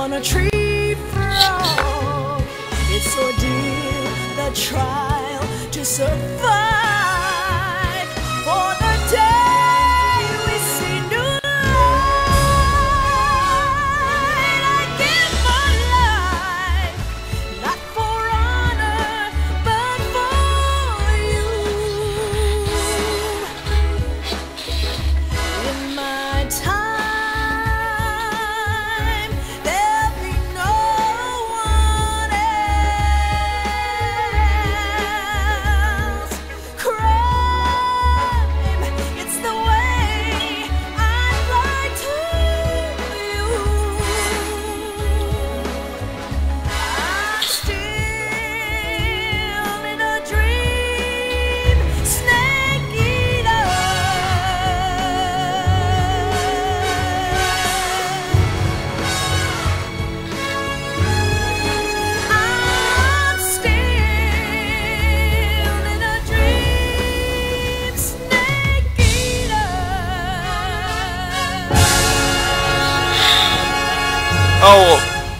on a tree frog. It's ordeal, the trial to survive. For the day we see new light, I give my life, not for honor, but for you. In my time, there'll be no one else. Crime, it's the way I'd like to you. I'm still in a dream, snake eater. I'm still in a dream, snake eater. Oh,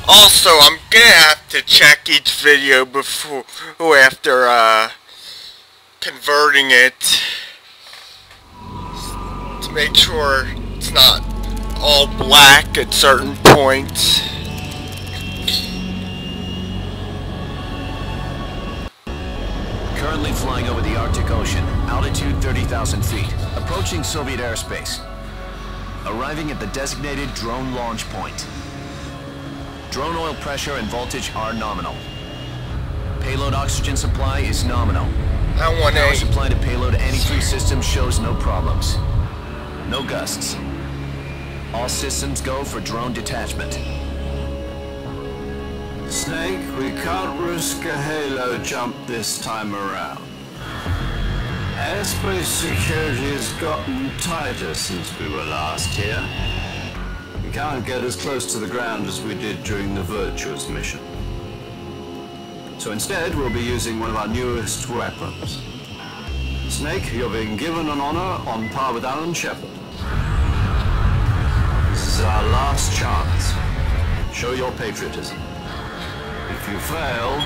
also, I'm gonna have to check each video before or after converting it to make sure it's not all black at certain points. Currently flying over the Arctic Ocean, altitude 30,000 feet, approaching Soviet airspace. Arriving at the designated drone launch point. Drone oil pressure and voltage are nominal. Payload oxygen supply is nominal. I want Power a supply to payload anti-3 system shows no problems. No gusts. All systems go for drone detachment. Snake, we can't risk a halo jump this time around. Airspace security has gotten tighter since we were last here. We can't get as close to the ground as we did during the Virtuous mission. So instead, we'll be using one of our newest weapons. Snake, you're being given an honor on par with Alan Shepard. This is our last chance. Show your patriotism. If you fail,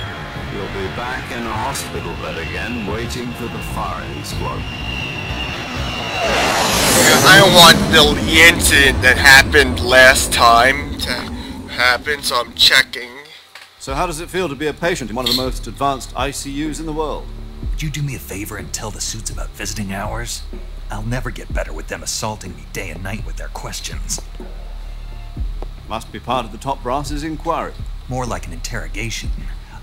you'll be back in a hospital bed again, waiting for the firing squad. I don't want the incident that happened last time to happen, so I'm checking. So how does it feel to be a patient in one of the most advanced ICUs in the world? Would you do me a favor and tell the suits about visiting hours? I'll never get better with them assaulting me day and night with their questions. Must be part of the top brass's inquiry. More like an interrogation.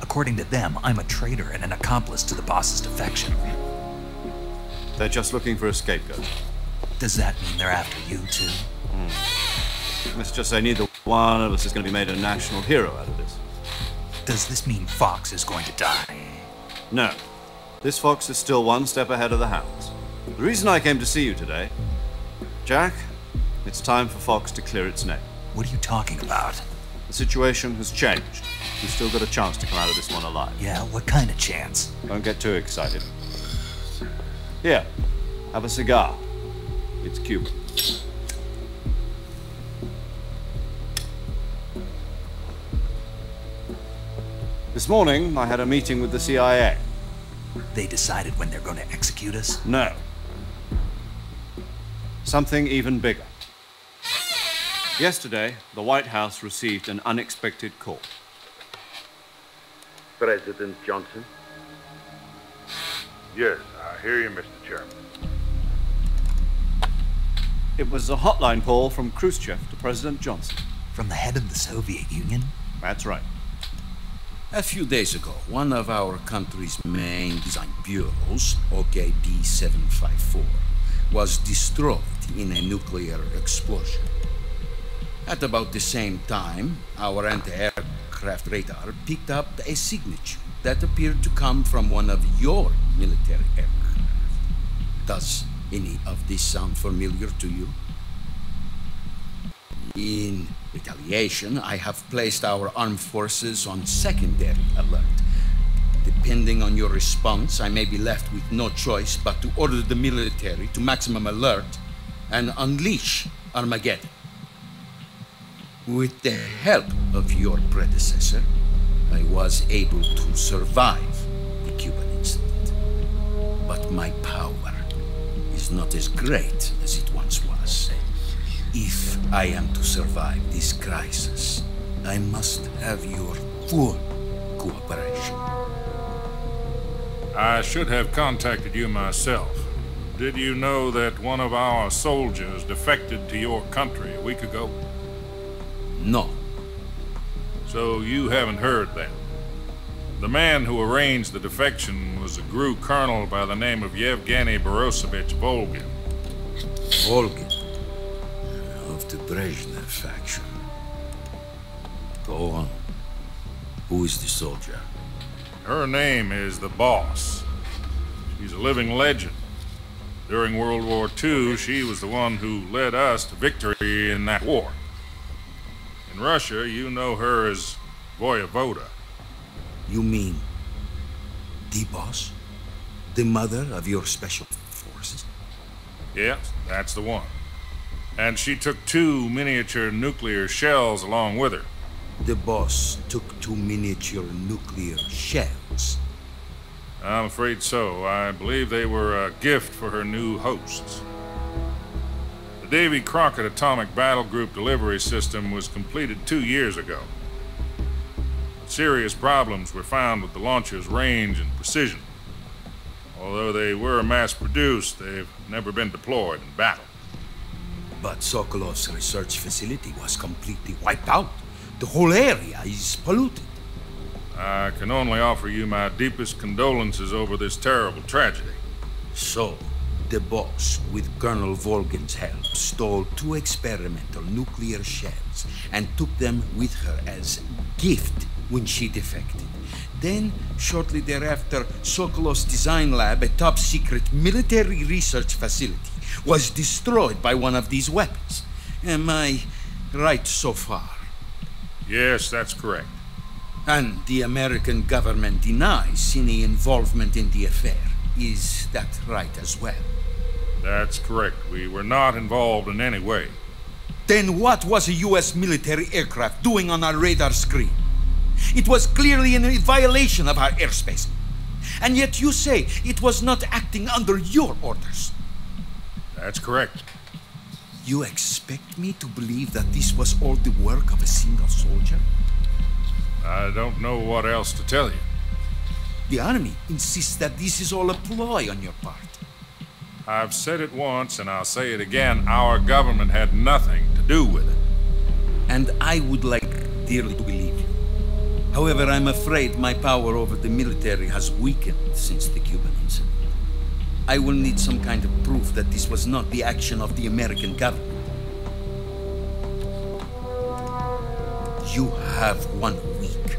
According to them, I'm a traitor and an accomplice to the boss's defection. They're just looking for a scapegoat. Does that mean they're after you too? Let's just say neither one of us is going to be made a national hero out of this. Does this mean Fox is going to die? No. This fox is still one step ahead of the hounds. The reason I came to see you today, Jack, it's time for Fox to clear its name. What are you talking about? The situation has changed. You've still got a chance to come out of this one alive. Yeah, what kind of chance? Don't get too excited. Here, have a cigar. It's Cuban. This morning, I had a meeting with the CIA. They decided when they're going to execute us? No. Something even bigger. Yesterday, the White House received an unexpected call. President Johnson? Yes, I hear you, Mr. Chairman. It was a hotline call from Khrushchev to President Johnson. From the head of the Soviet Union? That's right. A few days ago, one of our country's main design bureaus, OKB 754, was destroyed in a nuclear explosion. At about the same time, our anti-aircraft radar picked up a signature that appeared to come from one of your military aircraft. Does any of this sound familiar to you? In retaliation, I have placed our armed forces on secondary alert. Depending on your response, I may be left with no choice but to order the military to maximum alert and unleash Armageddon. With the help of your predecessor, I was able to survive the Cuban incident. But my power is not as great as it once was. If I am to survive this crisis, I must have your full cooperation. I should have contacted you myself. Did you know that one of our soldiers defected to your country a week ago? No. So you haven't heard then. The man who arranged the defection was a GRU colonel by the name of Yevgeny Borisovich Volgin. Volgin, of the Brezhnev faction. Go on. Who is the soldier? Her name is the Boss. She's a living legend. During World War II, she was the one who led us to victory in that war. In Russia, you know her as Voyevoda. You mean the Boss? The mother of your special forces? Yes, that's the one. And she took 2 miniature nuclear shells along with her. The Boss took 2 miniature nuclear shells. I'm afraid so. I believe they were a gift for her new hosts. The Davy Crockett Atomic Battle Group delivery system was completed 2 years ago. Serious problems were found with the launcher's range and precision. Although they were mass-produced, they've never been deployed in battle. But Sokolov's research facility was completely wiped out. The whole area is polluted. I can only offer you my deepest condolences over this terrible tragedy. So, the Boss, with Colonel Volgin's help, stole 2 experimental nuclear shells and took them with her as gift when she defected. Then, shortly thereafter, Sokolov's design lab, a top-secret military research facility, was destroyed by one of these weapons. Am I right so far? Yes, that's correct. And the American government denies any involvement in the affair. Is that right as well? That's correct. We were not involved in any way. Then what was a U.S. military aircraft doing on our radar screen? It was clearly in violation of our airspace. And yet you say it was not acting under your orders. That's correct. You expect me to believe that this was all the work of a single soldier? I don't know what else to tell you. The army insists that this is all a ploy on your part. I've said it once and I'll say it again. Our government had nothing to do with it. And I would like dearly to believe you. However, I'm afraid my power over the military has weakened since the Cuban incident. I will need some kind of proof that this was not the action of the American government. You have 1 week.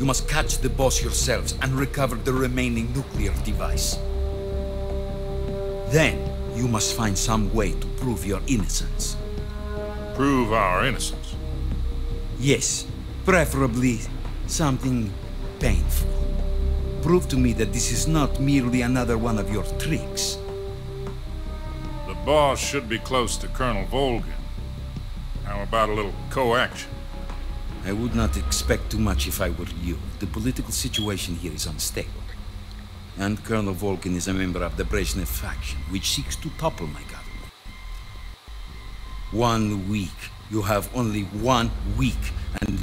You must catch the Boss yourselves and recover the remaining nuclear device. Then, you must find some way to prove your innocence. Prove our innocence? Yes, preferably something painful. Prove to me that this is not merely another one of your tricks. The Boss should be close to Colonel Volgin. How about a little co-action? I would not expect too much if I were you. The political situation here is unstable. And Colonel Volgin is a member of the Brezhnev faction, which seeks to topple my government. 1 week. You have only 1 week, and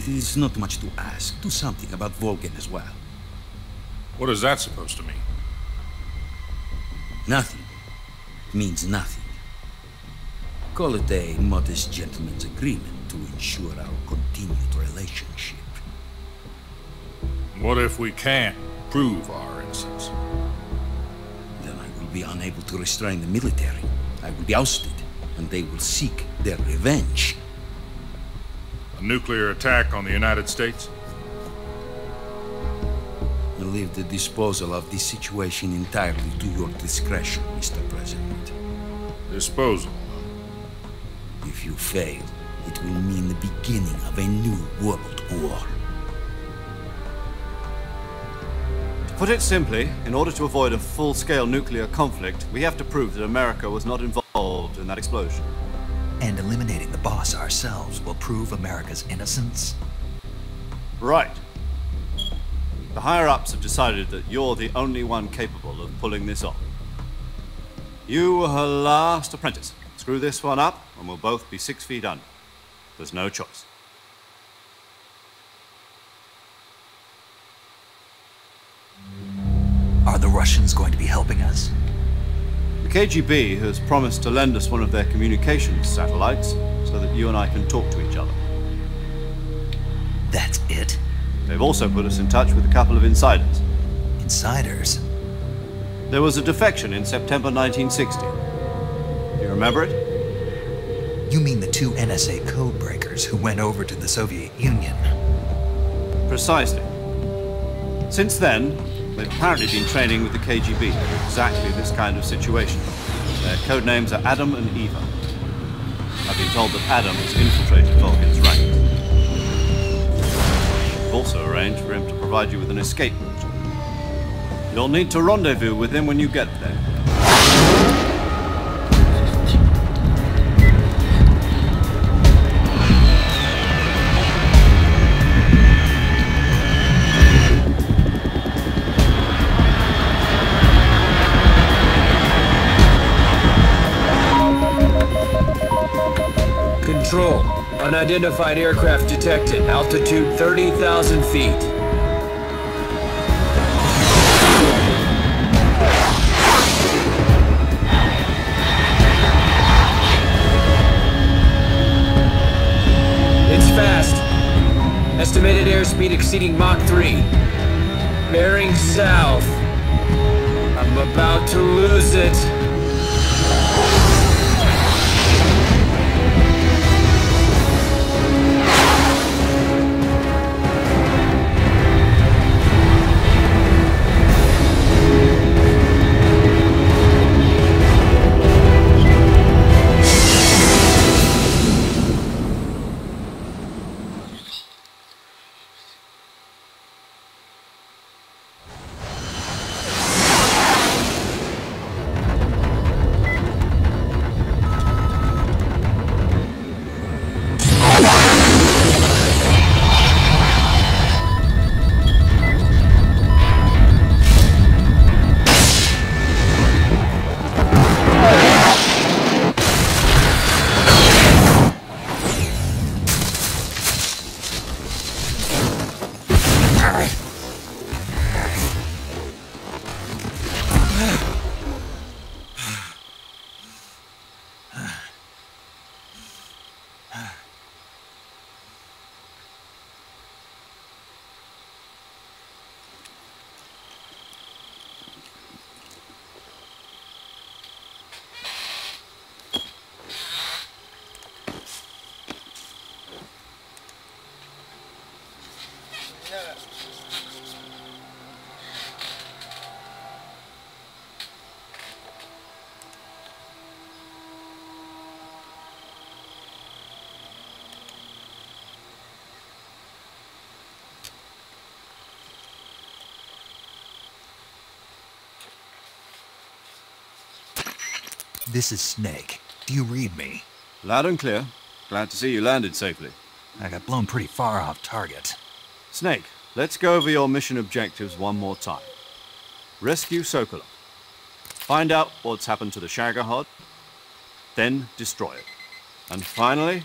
it's not much to ask. Do something about Volgin as well. What is that supposed to mean? Nothing. It means nothing. Call it a modest gentleman's agreement to ensure our continued relationship. What if we can't prove our innocence? Then I will be unable to restrain the military. I will be ousted, and they will seek their revenge. A nuclear attack on the United States? I leave the disposal of this situation entirely to your discretion, Mr. President. Disposal? If you fail, it will mean the beginning of a new world war. To put it simply, in order to avoid a full-scale nuclear conflict, we have to prove that America was not involved in that explosion. And eliminating the boss ourselves will prove America's innocence? Right. The higher-ups have decided that you're the only one capable of pulling this off. You were her last apprentice. Screw this one up, and we'll both be 6 feet under. There's no choice. Are the Russians going to be helping us? The KGB has promised to lend us one of their communications satellites so that you and I can talk to each other. That's it? They've also put us in touch with a couple of insiders. Insiders? There was a defection in September 1960. Do you remember it? You mean the 2 NSA codebreakers who went over to the Soviet Union? Precisely. Since then, they've apparently been training with the KGB for exactly this kind of situation. Their code names are Adam and Eva. I've been told that Adam has infiltrated Vulcan's ranks. We've also arranged for him to provide you with an escape route. You'll need to rendezvous with him when you get there. Control. Unidentified aircraft detected. Altitude 30,000 feet. It's fast. Estimated airspeed exceeding Mach 3. Bearing south. I'm about to lose it. This is Snake. Do you read me? Loud and clear. Glad to see you landed safely. I got blown pretty far off target. Snake, let's go over your mission objectives one more time. Rescue Sokolov. Find out what's happened to the Shagohod. Then destroy it. And finally,